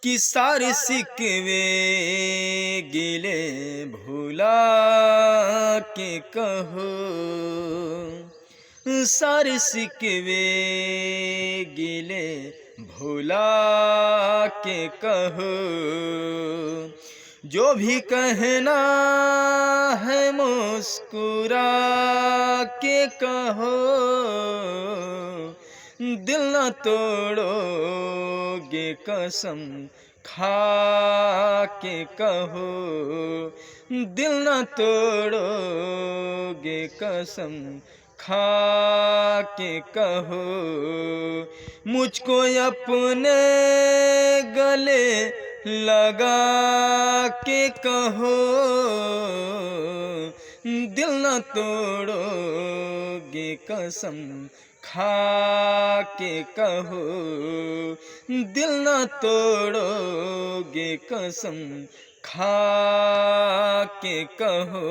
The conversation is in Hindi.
कि सारे सिकवे गिले भुला के कहो, सारे सिकवे गिले भुला के कहो। जो भी कहना है मुस्कुरा के कहो, दिल न तोड़ोगे कसम खा के कहो, दिल न तोड़ोगे कसम खा के कहो। मुझको अपने गले लगा के कहो, दिल न तोड़ोगे कसम खा के कहो, दिल न तोड़ोगे कसम खा के कहो।